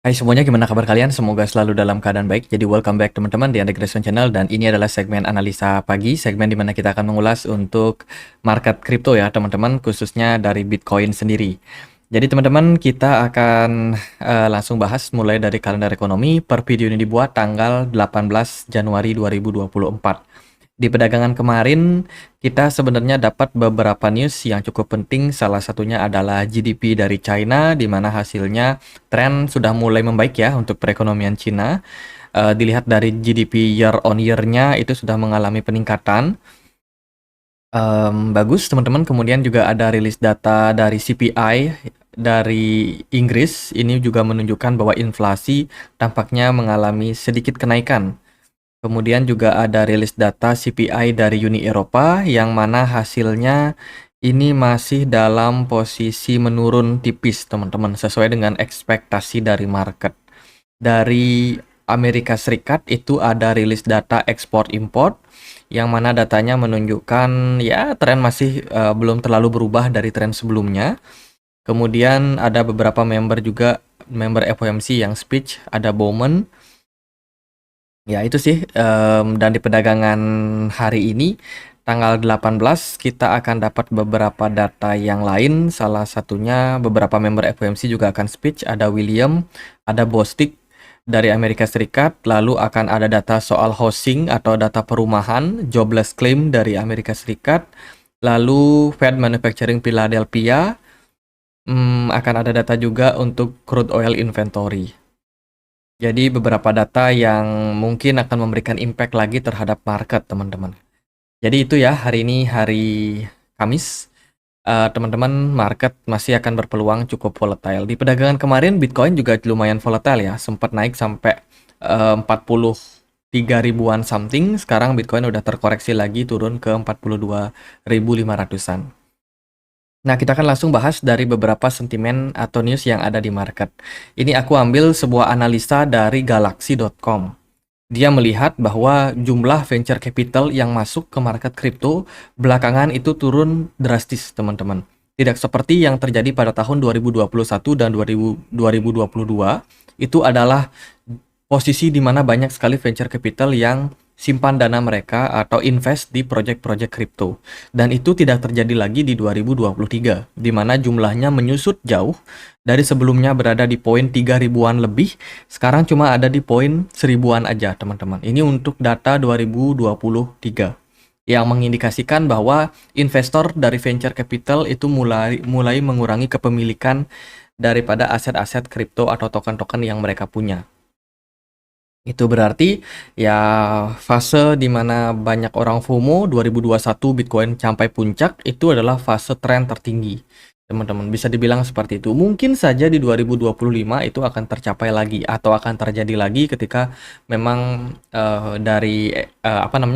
Hai semuanya, gimana kabar kalian? Semoga selalu dalam keadaan baik. Jadi welcome back teman-teman di Andre Grayson Channel, dan ini adalah segmen analisa pagi, segmen di mana kita akan mengulas untuk market kripto ya teman-teman, khususnya dari Bitcoin sendiri. Jadi teman-teman, kita akan langsung bahas mulai dari kalender ekonomi. Per video ini dibuat tanggal 18 Januari 2024. Di perdagangan kemarin, kita sebenarnya dapat beberapa news yang cukup penting. Salah satunya adalah GDP dari China, di mana hasilnya tren sudah mulai membaik ya untuk perekonomian Cina. Dilihat dari GDP year on year-nya itu sudah mengalami peningkatan. Bagus teman-teman. Kemudian juga ada rilis data dari CPI dari Inggris. Ini juga menunjukkan bahwa inflasi tampaknya mengalami sedikit kenaikan. Kemudian juga ada rilis data CPI dari Uni Eropa yang mana hasilnya ini masih dalam posisi menurun tipis teman-teman, sesuai dengan ekspektasi dari market. Dari Amerika Serikat itu ada rilis data ekspor import yang mana datanya menunjukkan ya tren masih belum terlalu berubah dari tren sebelumnya. Kemudian ada beberapa member juga, member FOMC yang speech, ada Bowman. Ya itu sih, dan di perdagangan hari ini, tanggal 18, kita akan dapat beberapa data yang lain, salah satunya beberapa member FOMC juga akan speech, ada William, ada Bostic dari Amerika Serikat, lalu akan ada data soal housing atau data perumahan, jobless claim dari Amerika Serikat, lalu Fed Manufacturing Philadelphia, akan ada data juga untuk crude oil inventory. Jadi beberapa data yang mungkin akan memberikan impact lagi terhadap market, teman-teman. Jadi itu ya, hari ini hari Kamis. Teman-teman, market masih akan berpeluang cukup volatile. Di perdagangan kemarin, Bitcoin juga lumayan volatile ya. Sempat naik sampai 43 ribuan something. Sekarang Bitcoin udah terkoreksi lagi, turun ke 42.500-an. Nah, kita akan langsung bahas dari beberapa sentimen atau news yang ada di market. Ini aku ambil sebuah analisa dari Galaxy.com. Dia melihat bahwa jumlah venture capital yang masuk ke market kripto belakangan itu turun drastis, teman-teman. Tidak seperti yang terjadi pada tahun 2021 dan 2022. Itu adalah posisi di mana banyak sekali venture capital yang simpan dana mereka atau invest di project-project kripto. Dan itu tidak terjadi lagi di 2023, di mana jumlahnya menyusut jauh dari sebelumnya berada di poin 3 ribuan lebih, sekarang cuma ada di poin 1000-an aja, teman-teman. Ini untuk data 2023 yang mengindikasikan bahwa investor dari venture capital itu mulai mengurangi kepemilikan daripada aset-aset kripto atau token-token yang mereka punya. Itu berarti ya fase di mana banyak orang FOMO 2021 Bitcoin sampai puncak itu adalah fase tren tertinggi. Teman-teman, bisa dibilang seperti itu. Mungkin saja di 2025 itu akan tercapai lagi atau akan terjadi lagi ketika memang dari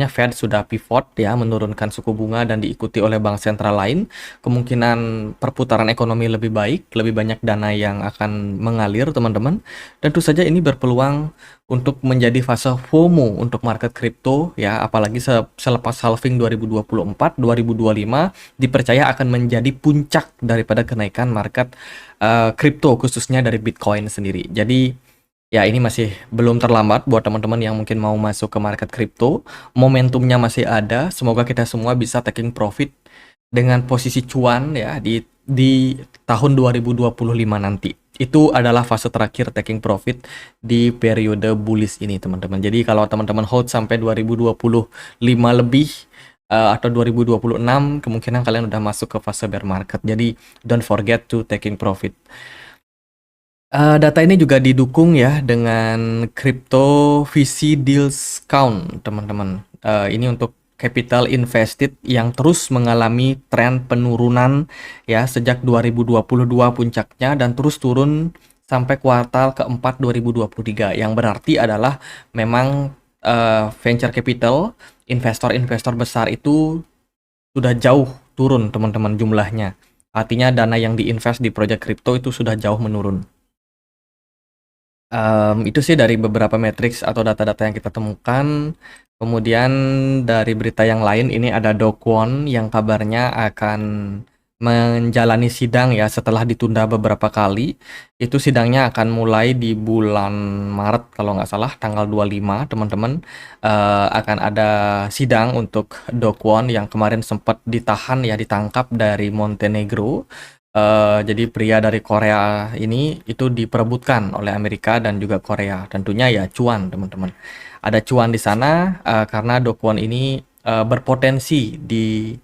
Fed sudah pivot ya, menurunkan suku bunga dan diikuti oleh bank sentral lain. Kemungkinan perputaran ekonomi lebih baik, lebih banyak dana yang akan mengalir, teman-teman. Tentu saja ini berpeluang untuk menjadi fase FOMO untuk market kripto ya, apalagi selepas halving 2024, 2025 dipercaya akan menjadi puncak daripada kenaikan market kripto, khususnya dari Bitcoin sendiri. Jadi ya ini masih belum terlambat buat teman-teman yang mungkin mau masuk ke market kripto. Momentumnya masih ada. Semoga kita semua bisa taking profit dengan posisi cuan ya di tahun 2025 nanti. Itu adalah fase terakhir taking profit di periode bullish ini, teman-teman. Jadi kalau teman-teman hold sampai 2025 lebih atau 2026, kemungkinan kalian udah masuk ke fase bear market. Jadi don't forget to taking profit. Data ini juga didukung ya dengan Crypto VC Deals Count, teman-teman. Ini untuk capital invested yang terus mengalami tren penurunan ya sejak 2022 puncaknya dan terus turun sampai kuartal keempat 2023, yang berarti adalah memang venture capital, investor-investor besar itu sudah jauh turun, teman-teman, jumlahnya. Artinya dana yang diinvest di project crypto itu sudah jauh menurun. Itu sih dari beberapa matriks atau data-data yang kita temukan. Kemudian dari berita yang lain, ini ada Do Kwon yang kabarnya akan menjalani sidang ya setelah ditunda beberapa kali. Itu sidangnya akan mulai di bulan Maret kalau nggak salah, tanggal 25 teman-teman. Akan ada sidang untuk Do Kwon yang kemarin sempat ditahan ya, ditangkap dari Montenegro. Jadi pria dari Korea ini itu diperebutkan oleh Amerika dan juga Korea. Tentunya ya cuan teman-teman. Ada cuan di sana karena Do Kwon ini berpotensi di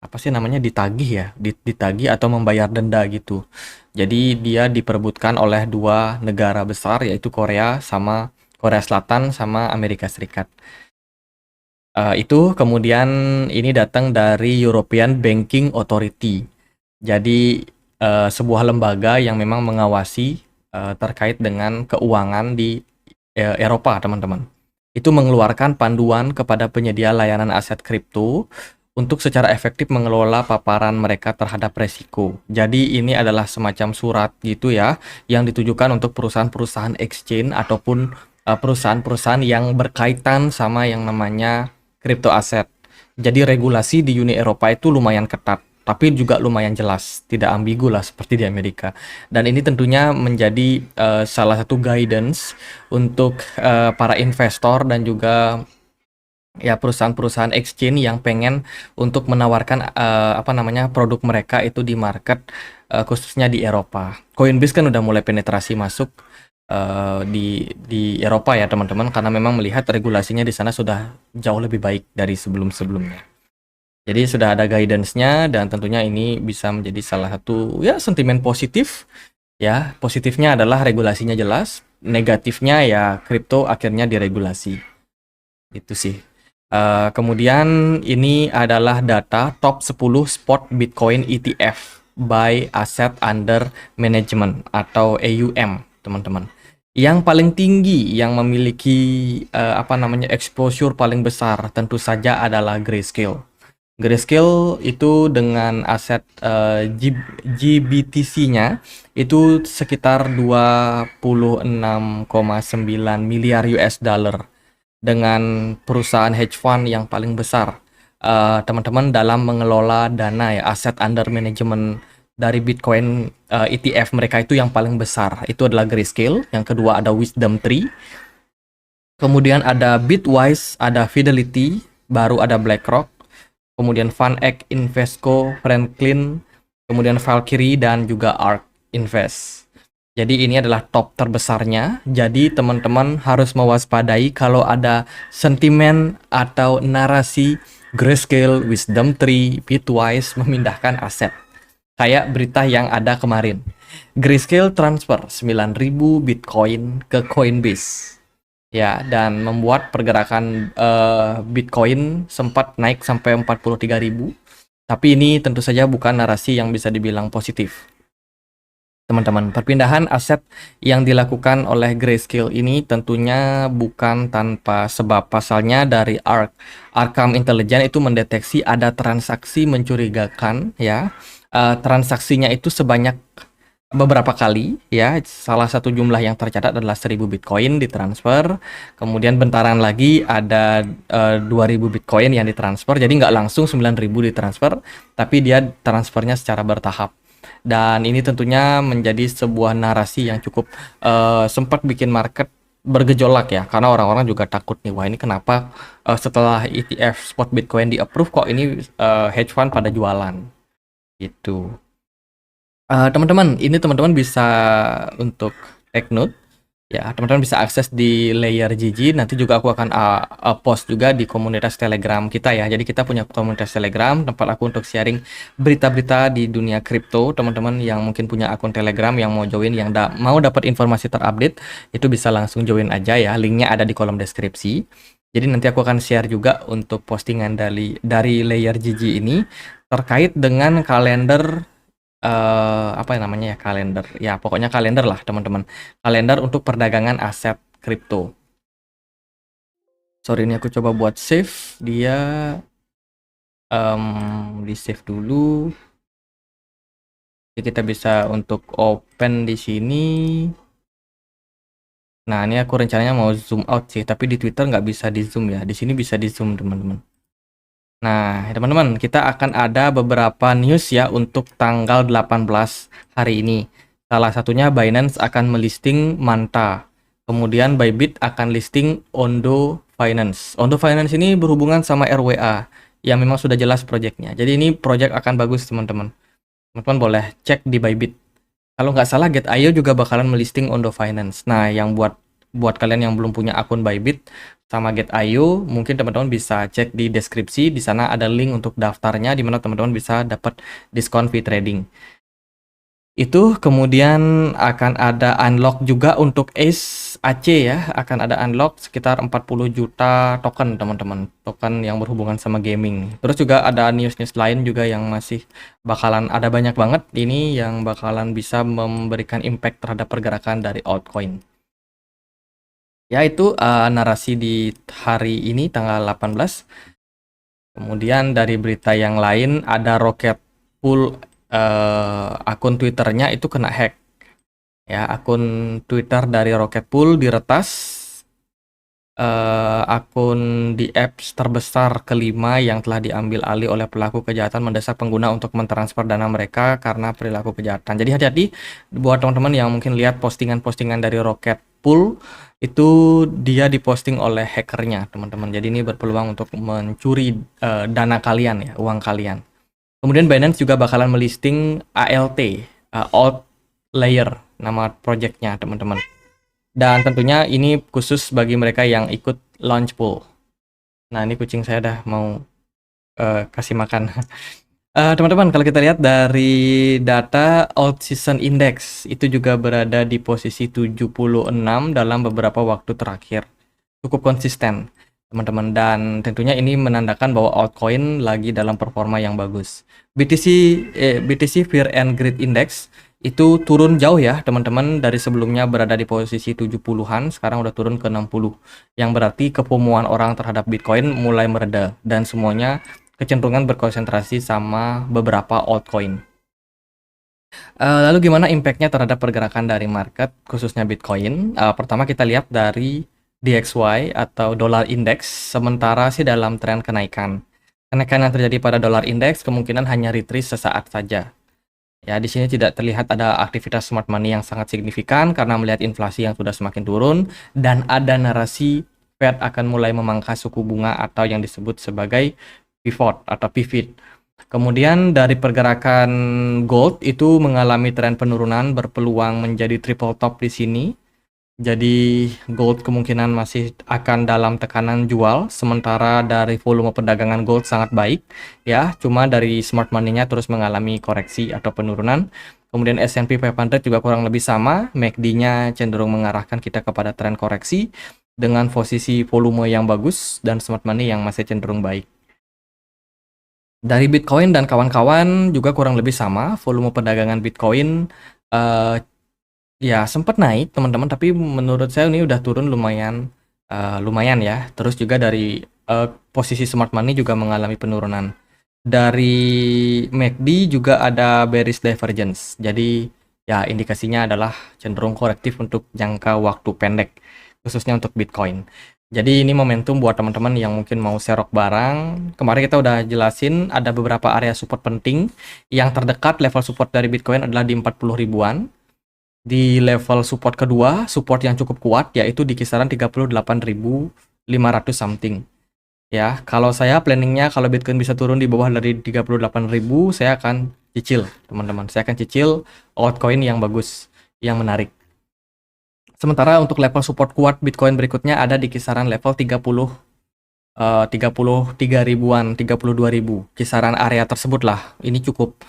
apa sih namanya, ditagih ya, ditagih atau membayar denda gitu. Jadi dia diperebutkan oleh dua negara besar yaitu Korea Selatan sama Amerika Serikat. Itu kemudian ini datang dari European Banking Authority. Jadi sebuah lembaga yang memang mengawasi terkait dengan keuangan di Eropa, teman-teman. Itu mengeluarkan panduan kepada penyedia layanan aset kripto untuk secara efektif mengelola paparan mereka terhadap resiko. Jadi ini adalah semacam surat gitu ya, yang ditujukan untuk perusahaan-perusahaan exchange ataupun perusahaan-perusahaan yang berkaitan sama yang namanya kripto aset. Jadi regulasi di Uni Eropa itu lumayan ketat, tapi juga lumayan jelas, tidak ambigu lah seperti di Amerika. Dan ini tentunya menjadi salah satu guidance untuk para investor dan juga ya perusahaan-perusahaan exchange yang pengen untuk menawarkan apa namanya produk mereka itu di market khususnya di Eropa. Coinbase kan udah mulai penetrasi masuk di Eropa ya teman-teman, karena memang melihat regulasinya di sana sudah jauh lebih baik dari sebelum-sebelumnya. Jadi sudah ada guidance-nya dan tentunya ini bisa menjadi salah satu ya sentimen positif ya. Positifnya adalah regulasinya jelas, negatifnya ya kripto akhirnya diregulasi. Itu sih. Kemudian ini adalah data top 10 spot Bitcoin ETF by Asset Under Management atau AUM, teman-teman. Yang paling tinggi yang memiliki apa namanya exposure paling besar tentu saja adalah Grayscale. Grayscale itu dengan aset GBTC-nya itu sekitar 26,9 miliar US dollar dengan perusahaan hedge fund yang paling besar teman-teman dalam mengelola dana ya, aset under management dari Bitcoin ETF mereka itu yang paling besar itu adalah Grayscale, yang kedua ada Wisdom Tree, kemudian ada Bitwise, ada Fidelity, baru ada BlackRock, kemudian VanEck, Invesco, Franklin, kemudian Valkyrie dan juga ARK Invest. Jadi ini adalah top terbesarnya. Jadi teman-teman harus mewaspadai kalau ada sentimen atau narasi Grayscale, Wisdom Tree, Bitwise memindahkan aset. Kayak berita yang ada kemarin. Grayscale transfer 9.000 Bitcoin ke Coinbase. Ya, dan membuat pergerakan Bitcoin sempat naik sampai 43.000. Tapi ini tentu saja bukan narasi yang bisa dibilang positif. Teman-teman, perpindahan aset yang dilakukan oleh Grayscale ini tentunya bukan tanpa sebab. Pasalnya dari Arkham Intelligence itu mendeteksi ada transaksi mencurigakan ya. Transaksinya itu sebanyak beberapa kali ya. Salah satu jumlah yang tercatat adalah 1.000 Bitcoin ditransfer. Kemudian bentaran lagi ada 2.000 Bitcoin yang ditransfer. Jadi nggak langsung 9.000 ditransfer, tapi dia transfernya secara bertahap. Dan ini tentunya menjadi sebuah narasi yang cukup sempat bikin market bergejolak ya, karena orang-orang juga takut nih, wah ini kenapa setelah ETF spot Bitcoin di approve kok ini hedge fund pada jualan gitu. Teman-teman, ini teman-teman bisa untuk take note ya, teman-teman bisa akses di Layer GG. Nanti juga aku akan post juga di komunitas Telegram kita ya. Jadi kita punya komunitas Telegram, tempat aku untuk sharing berita-berita di dunia kripto. Teman-teman yang mungkin punya akun Telegram yang mau join, yang mau dapat informasi terupdate, itu bisa langsung join aja ya. Linknya ada di kolom deskripsi. Jadi nanti aku akan share juga untuk postingan dari Layer GG ini terkait dengan kalender apa namanya ya, kalender ya, pokoknya kalender lah teman-teman, kalender untuk perdagangan aset kripto. Sorry, ini aku coba buat save dia, di save dulu. Jadi kita bisa untuk open di sini. Nah ini aku rencananya mau zoom out sih, tapi di Twitter nggak bisa di zoom ya, di sini bisa di zoom teman-teman. Nah, teman-teman, kita akan ada beberapa news ya untuk tanggal 18 hari ini. Salah satunya Binance akan melisting Manta. Kemudian Bybit akan listing Ondo Finance. Ondo Finance ini berhubungan sama RWA yang memang sudah jelas proyeknya. Jadi ini proyek akan bagus, teman-teman. Teman-teman boleh cek di Bybit. Kalau nggak salah, Get.io juga bakalan melisting Ondo Finance. Nah, yang buat kalian yang belum punya akun Bybit sama Get.io, mungkin teman-teman bisa cek di deskripsi. Di sana ada link untuk daftarnya, di mana teman-teman bisa dapat diskon fee trading. Itu kemudian akan ada unlock juga untuk Ace AC ya, akan ada unlock sekitar 40 juta token teman-teman, token yang berhubungan sama gaming. Terus juga ada news-news lain juga yang masih bakalan ada banyak banget ini yang bakalan bisa memberikan impact terhadap pergerakan dari altcoin. Ya itu narasi di hari ini tanggal 18. Kemudian dari berita yang lain ada Rocket Pool, akun Twitternya itu kena hack. Ya, akun Twitter dari Rocket Pool diretas. Akun di apps terbesar kelima yang telah diambil alih oleh pelaku kejahatan mendesak pengguna untuk mentransfer dana mereka karena perilaku kejahatan. Jadi hati-hati buat teman-teman yang mungkin lihat postingan-postingan dari Rocket Pool, itu dia diposting oleh hackernya, teman-teman. Jadi ini berpeluang untuk mencuri dana kalian ya, uang kalian. Kemudian Binance juga bakalan melisting ALT, Alt Layer, nama projectnya, teman-teman. Dan tentunya ini khusus bagi mereka yang ikut launch pool. Nah, ini kucing saya dah mau kasih makan. Teman-teman, kalau kita lihat dari data Alt Season Index, itu juga berada di posisi 76 dalam beberapa waktu terakhir. Cukup konsisten, teman-teman. Dan tentunya ini menandakan bahwa altcoin lagi dalam performa yang bagus. BTC Fear and Greed Index itu turun jauh ya, teman-teman. Dari sebelumnya berada di posisi 70-an, sekarang udah turun ke 60. Yang berarti kefomoan orang terhadap Bitcoin mulai mereda. Dan semuanya kecenderungan berkonsentrasi sama beberapa altcoin. Lalu gimana impact-nya terhadap pergerakan dari market, khususnya Bitcoin? Pertama kita lihat dari DXY atau Dollar Index, sementara sih dalam tren kenaikan. Kenaikan yang terjadi pada Dollar Index kemungkinan hanya retrace sesaat saja. Ya, di sini tidak terlihat ada aktivitas smart money yang sangat signifikan karena melihat inflasi yang sudah semakin turun dan ada narasi Fed akan mulai memangkas suku bunga atau yang disebut sebagai pivot atau pivot. Kemudian dari pergerakan gold itu mengalami tren penurunan berpeluang menjadi triple top di sini. Jadi gold kemungkinan masih akan dalam tekanan jual, sementara dari volume perdagangan gold sangat baik ya, cuma dari smart money-nya terus mengalami koreksi atau penurunan. Kemudian S&P 500 juga kurang lebih sama, MACD-nya cenderung mengarahkan kita kepada tren koreksi dengan posisi volume yang bagus dan smart money yang masih cenderung baik. Dari Bitcoin dan kawan-kawan juga kurang lebih sama, volume perdagangan Bitcoin ya sempat naik teman-teman, tapi menurut saya ini udah turun lumayan ya. Terus juga dari posisi smart money juga mengalami penurunan. Dari MACD juga ada bearish divergence. Jadi ya indikasinya adalah cenderung korektif untuk jangka waktu pendek, khususnya untuk Bitcoin. Jadi ini momentum buat teman-teman yang mungkin mau serok barang. Kemarin kita udah jelasin ada beberapa area support penting. Yang terdekat level support dari Bitcoin adalah di 40 ribuan. Di level support kedua, support yang cukup kuat yaitu di kisaran 38.500 something. Ya, kalau saya planningnya kalau Bitcoin bisa turun di bawah dari 38.000, saya akan cicil, teman-teman. Saya akan cicil altcoin yang bagus, yang menarik. Sementara untuk level support kuat Bitcoin berikutnya ada di kisaran level 33 ribuan, 32.000. Kisaran area tersebut lah. Ini cukup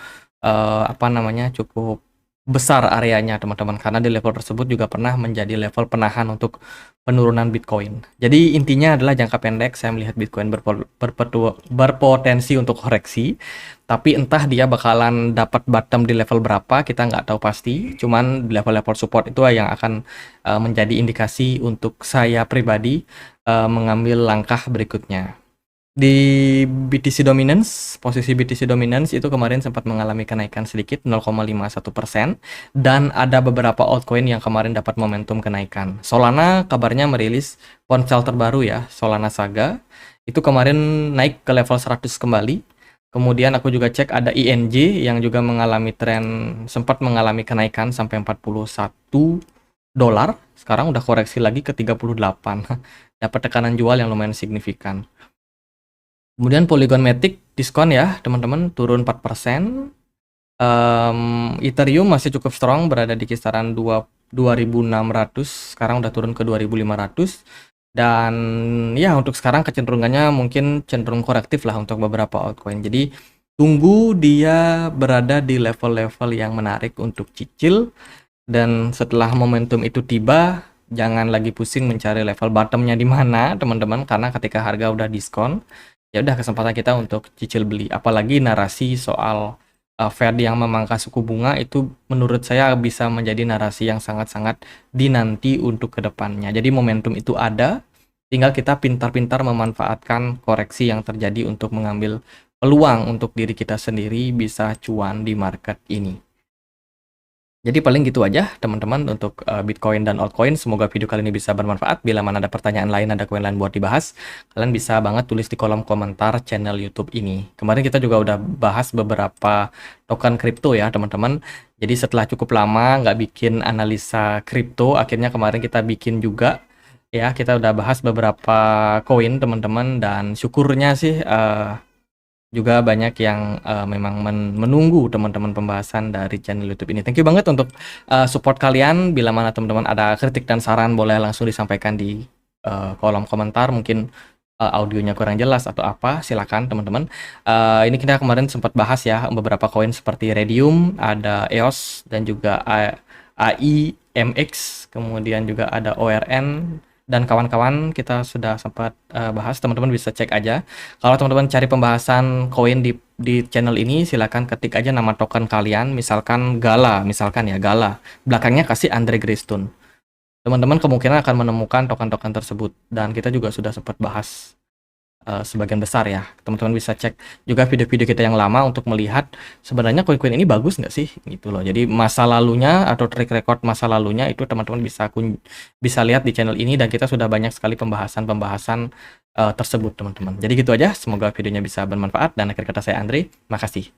cukup besar areanya teman-teman, karena di level tersebut juga pernah menjadi level penahan untuk penurunan Bitcoin. Jadi intinya adalah jangka pendek saya melihat Bitcoin berpotensi untuk koreksi, tapi entah dia bakalan dapat bottom di level berapa kita nggak tahu pasti. Cuman di level-level support itu yang akan menjadi indikasi untuk saya pribadi mengambil langkah berikutnya. Di BTC Dominance, posisi BTC Dominance itu kemarin sempat mengalami kenaikan sedikit 0,51% dan ada beberapa altcoin yang kemarin dapat momentum kenaikan. Solana kabarnya merilis ponsel terbaru ya, Solana Saga, Itu kemarin naik ke level 100 kembali. Kemudian aku juga cek ada INJ yang juga sempat mengalami kenaikan sampai 41 dolar. Sekarang udah koreksi lagi ke 38. Dapat tekanan jual yang lumayan signifikan. Kemudian Polygon Matic diskon ya, teman-teman, turun 4%. Ethereum masih cukup strong, berada di kisaran 2.600, sekarang udah turun ke 2.500. Dan ya untuk sekarang kecenderungannya mungkin cenderung korektif lah untuk beberapa altcoin. Jadi tunggu dia berada di level-level yang menarik untuk cicil, dan setelah momentum itu tiba, jangan lagi pusing mencari level bottomnya di mana, teman-teman, karena ketika harga udah diskon, ya udah kesempatan kita untuk cicil beli. Apalagi narasi soal Fed yang memangkas suku bunga itu menurut saya bisa menjadi narasi yang sangat-sangat dinanti untuk kedepannya. Jadi momentum itu ada, tinggal kita pintar-pintar memanfaatkan koreksi yang terjadi untuk mengambil peluang untuk diri kita sendiri bisa cuan di market ini. Jadi paling gitu aja teman-teman untuk Bitcoin dan altcoin. Semoga video kali ini bisa bermanfaat. Bila mana ada pertanyaan lain, ada koin lain buat dibahas, kalian bisa banget tulis di kolom komentar channel YouTube ini. Kemarin kita juga udah bahas beberapa token kripto ya teman-teman. Jadi setelah cukup lama nggak bikin analisa kripto, akhirnya kemarin kita bikin juga ya. Kita udah bahas beberapa koin teman-teman, dan syukurnya sih juga banyak yang memang menunggu teman-teman pembahasan dari channel YouTube ini. Thank you banget untuk support kalian. Bila mana teman-teman ada kritik dan saran, boleh langsung disampaikan di kolom komentar. Mungkin audionya kurang jelas atau apa, silakan teman-teman. Ini kita kemarin sempat bahas ya beberapa koin seperti Redium, ada EOS, dan juga AIMX, kemudian juga ada ORN dan kawan-kawan. Kita sudah sempat bahas, teman-teman bisa cek aja. Kalau teman-teman cari pembahasan koin di channel ini, silakan ketik aja nama token kalian, misalkan Gala, misalkan ya Gala, belakangnya kasih Andre Greystone. Teman-teman kemungkinan akan menemukan token-token tersebut, dan kita juga sudah sempat bahas sebagian besar ya. Teman-teman bisa cek juga video-video kita yang lama untuk melihat sebenarnya koin-koin ini bagus nggak sih gitu loh. Jadi masa lalunya atau track record masa lalunya itu teman-teman bisa lihat di channel ini, dan kita sudah banyak sekali pembahasan tersebut teman-teman. Jadi gitu aja, semoga videonya bisa bermanfaat, dan akhir kata saya Andre, makasih.